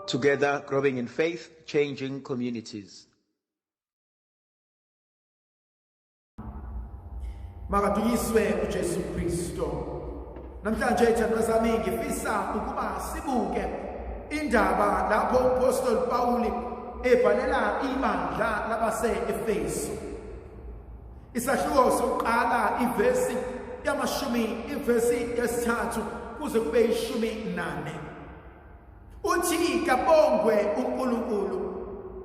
Together, growing in faith, changing communities. Makaduyiswe uJesu Kristo. Namhlanje ithandwa sami ngifisa ukuba sibuke indaba lapho uApostle Paul ebhalela ibandla labase-Efesu. Isahluko sokuqala ivesi yesithathu kuze kube 14. Uthi kabongwe uNkulunkulu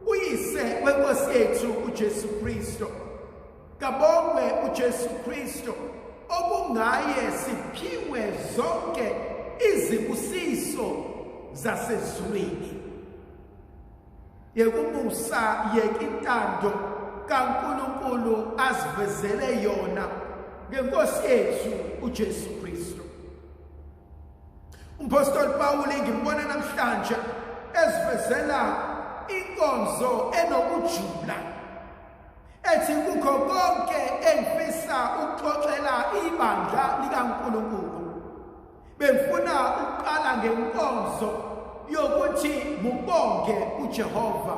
uyise wenkosi yethu uJesu Kristo. Kabongwe uJesu Kristo okungaye siphiwe zonke izibusiso zasezulwini. Yekumusa yekintando kaNkulunkulu asivezele yona ngenkosi yethu uJesu Kristo. Umpostoli Paul ngimbona namhlanje esivezela inkonzo enokujula. Ethi kukho konke engifisa ukuxoxela ibandla likaNkulunkulu. Bengifuna ukuqala ngenkonzo yokuthi mubonge uJehova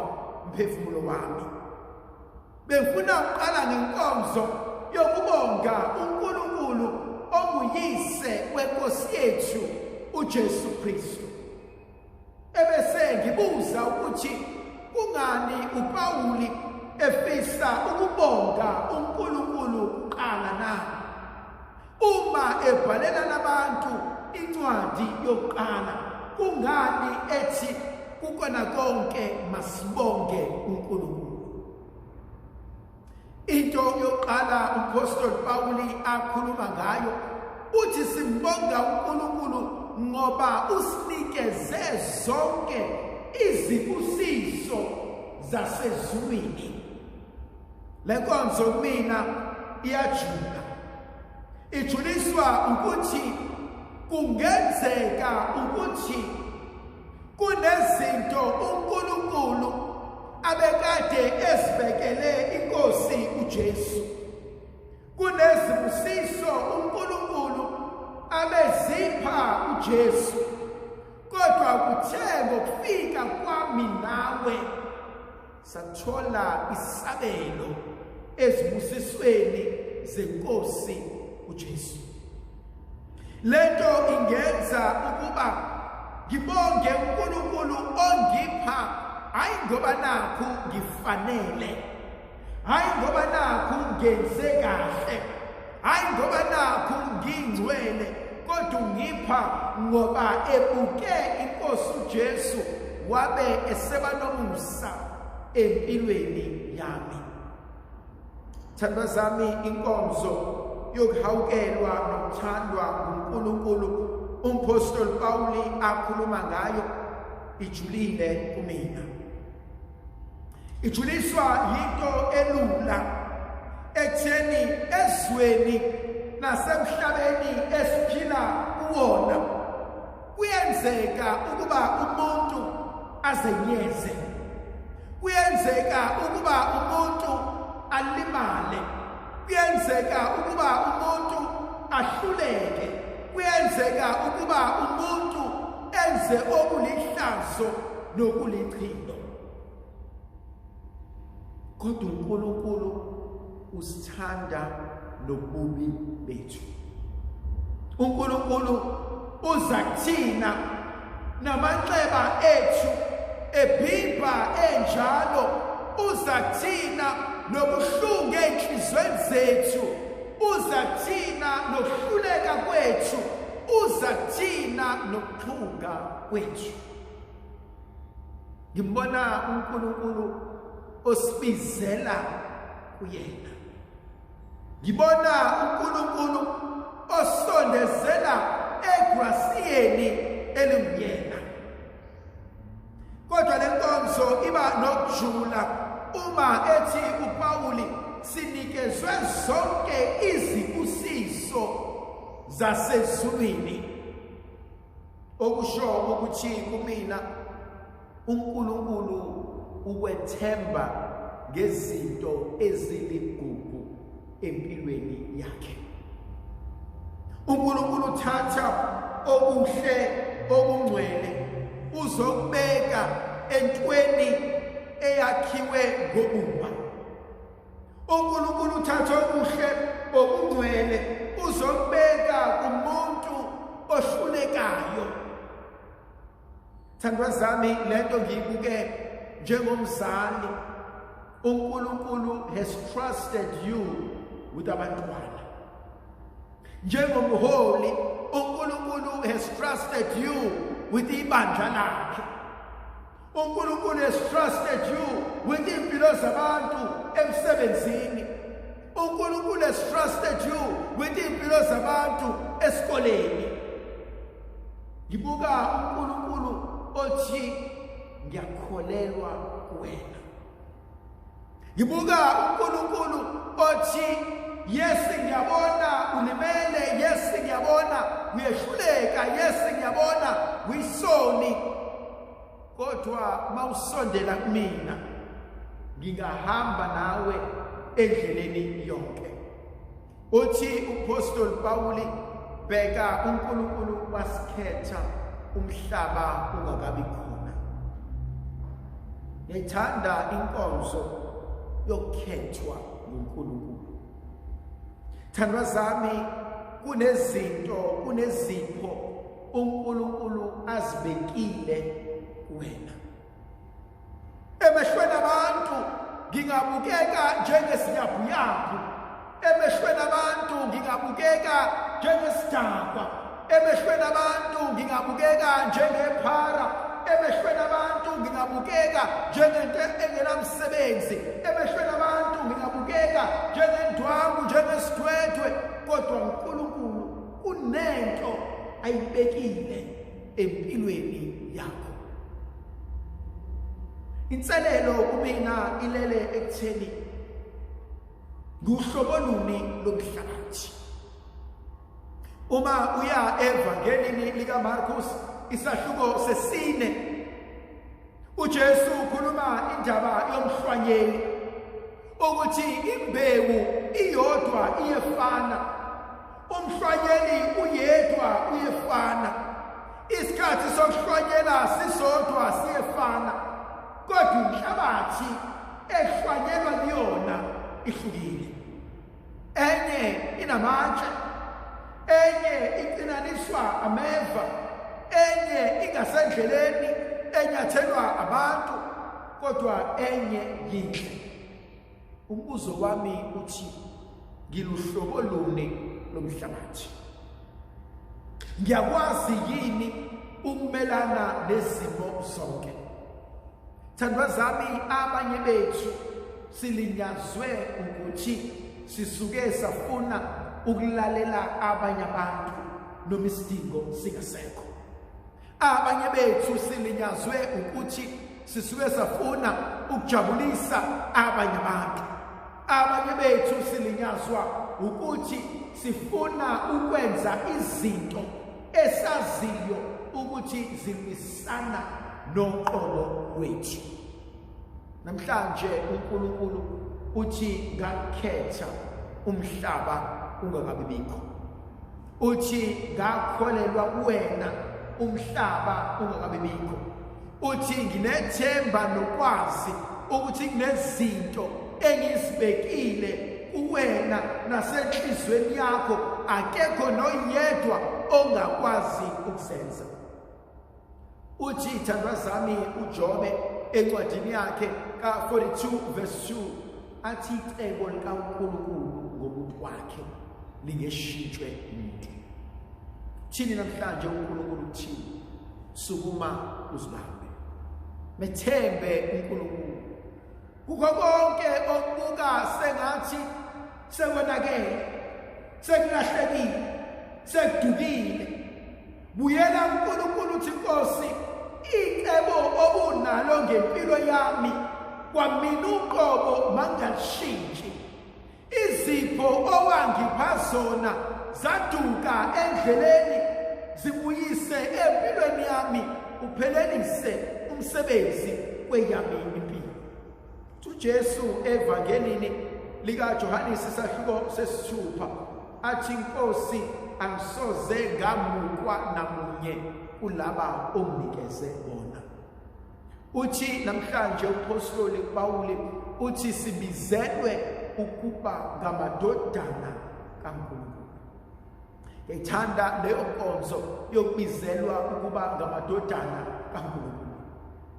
mphefumulo wami. Bengifuna ukuqala ngenkonzo yokubonga uNkulunkulu onguyise wenkosi yethu uJesu Kristo. Ebese ngibuza ukuthi kungani uPauli efisa ukubonga uNkulunkulu kuqala na? Uma ebhalela nabantu incwadi yokuqala, kungani ethi kukona konke masibonge uNkulunkulu? Into yokuqala uApostle Paul akhuluma ngayo uthi simbonga uNkulunkulu ngoba usinikeze zonke izibusiso zasezulwini. Le nkonzo mina iyajula. Ijuliswa ukuthi kungenzeka ukuthi kunezinto uNkulunkulu abekade esibekele inkosi uJesu. Kunezibusiso uNkulunkulu abezipha uJesu. Kodwa kuthe ngokufika kwami nawe sathola isabelo ezibusisweni zenkosi uJesu. Lento ingenza ukuba ngibonge uNkulunkulu ongipha, hayi ngoba nakho ngifanele, hayi ngoba nakho ngenze kahle, hayi ngoba nakho ngingcwele, kodwa ungipha ngoba ebuke inkosi uJesu wabe eseba nomusa empilweni yami. Thandwa zami, inkonzo yokuhawukelwa nokuthandwa uNkulunkulu umpostoli Paul akhuluma ngayo ijulile kumina. Ijuliswa yinto elula ekutheni ezweni nasemhlabeni esiphila kuwona kuyenzeka ukuba umuntu azenyeze. Kuyenzeka ukuba umuntu alimale. Kuyenzeka ukuba umuntu ahluleke. Kuyenzeka ukuba umuntu enze okulihlazo nokulichilo. Kodwa uNkulunkulu usithanda nobubi bethu. uNkulunkulu uza kuthina namanxeba ethu ebhibha enjalo. Uza kuthina nobuhlungu enhlizweni zethu. Uza kuthina nokuhluleka kwethu. Uza kuthina nokuxhunga kwethu. Ngimbona uNkulunkulu osibizela kuyena. Ngibona uNkulunkulu osondezela egrasiyeni elinguyena. Kodwa le nkonzo iba nokujula uma ethi uPauli sinikezwe zonke izibusiso zasezulwini. Okusho ukuthi kumina uNkulunkulu ukwethemba ngezinto eziligugu empilweni yakhe. uNkulunkulu uthatha okuhle okungcwele uzokubeka yakhiwe ngobuba. uNkulunkulu uthatha okuhle okungcwele uzokubeka kumuntu ohlulekayo. Thandwa zami, lento ngiyibuke njengomzali. uNkulunkulu has trusted you with abantwana. Njengomholi, uNkulunkulu has trusted you with ibandla lakhe. uNkulunkulu has trusted you with impilo zabantu emsebenzini. uNkulunkulu has trusted you with impilo zabantu esikoleni. Ngibuka uNkulunkulu othi ngiyakholelwa kuwena. Ngibuka uNkulunkulu othi yes ngiyabona ulimele, yes ngiyabona uyehluleka, yes ngiyabona uyisoni, kodwa mawusondela kumina ngingahamba nawe endleleni yonke. Uthi uPostoli Pawuli, bheka uNkulunkulu wasikhetha umhlaba ungakabi khona. Ngithanda inkonzo yokukhethwa nguNkulunkulu. Thandwa zami, kunezipho uNkulunkulu azibekile kuwena. Emehlweni abantu ngingabukeka njengesinyabuyabu. Emehlweni abantu ngingabukeka njengesidakwa. Emehlweni abantu ngingabukeka njengephara. Emehlweni abantu ngingabukeka njengento engenamsebenzi. Emehlweni abantu ngingabukeka njengendwangu, njengesidwedwe. Kodwa uNkulunkulu unento ayibekile empilweni yakho. Inselelo kumina ilele ekutheni nguhlobo luni lomhlabathi. Uma uya evangelini likaMarkus isahluko sesine, uJesu ukhuluma indaba yomhlwanyeli ukuthi imbewu iyodwa iyefana, umhlwanyeli uyedwa uyefana, isikhathi sokuhlwanyela sisodwa siyefana, kodwa umhlabathi ehlwanyelwa kuyona ihlukile. Enye inamatshe, enye iqinaniswa ameva, enye ingasendleleni enyathelwa abantu, kodwa enye yinhle. Umbuzo wami uthi ngiluhlobo luni lomhlabathi? Ngiyakwazi yini ukumelana nezimo zonke? Thandwa zami, abanye bethu silinyazwe ukuthi sisuke safuna ukulalela abanye abantu noma isidingo singasekho. Abanye bethu silinyazwe ukuthi sisuke safuna ukujabulisa abanye abantu. Abanye bethu silinyazwa ukuthi sifuna ukwenza izinto esaziyo ukuthi zilwisana noqobo lwethu. Namhlanje uNkulunkulu uthi ngakhetha umhlaba ungakabibikho. Uthi ngakholelwa kuwena umhlaba ungakabibikho. Uthi nginethemba nokwazi ukuthi kunezinto engizibekile kuwena nasenhlizweni yakho, akekho noyedwa ongakwazi ukuzenza. Uthi thandwa zami uJobe encwadini yakhe ka-42 verse 2 athi icebo likaNkulunkulu ngomuntu wakhe lingeshintshwe umuntu. Thini namhlanje uNkulunkulu uthini? Sukuma uzibambe, methembe uNkulunkulu. Kukho konke okubuka sengathi sekonakele, sekulahlekile, sekudukile, buyela uNkulunkulu uthi Nkosi, icebo obunalo ngempilo yami kwamina uqobo mangashintshi. Izipho owangipha zona zaduka endleleni, zibuyise empilweni yami, uphelelise umsebenzi kweyami impilo. uJesu evangelini likaJohane isahluko sesithupha athi Nkosi, angisoze ngamukwa namunye kulaba onginikeze bona. uthi namhlanje uPostoli Pawuli uthi sibizelwe ukuba ngamadodana kaNkulunkulu. Ngiyithanda leyo nkonzo yokubizelwa ukuba ngamadodana kaNkulunkulu.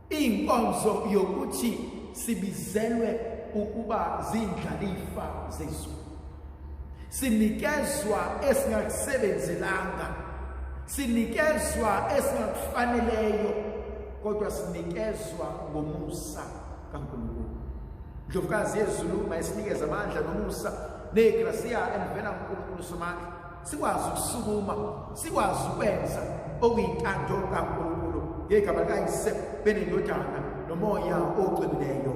Inkonzo yokuthi sibizelwe ukuba zindlalifa zezulu. Sinikezwa esingakusebenzelanga, sinikezwa esingakufaneleyo, kodwa sinikezwa ngomusa kaNkulunkulu. Ndlovukazi yezulu mayisinikeze amandla nomusa negrasiya elivela kuNkulunkulu somandla, sikwazi ukusukuma, sikwazi ukwenza okuyintando kaNkulunkulu ngegama likaYise benendodana nomoya ogcinileyo.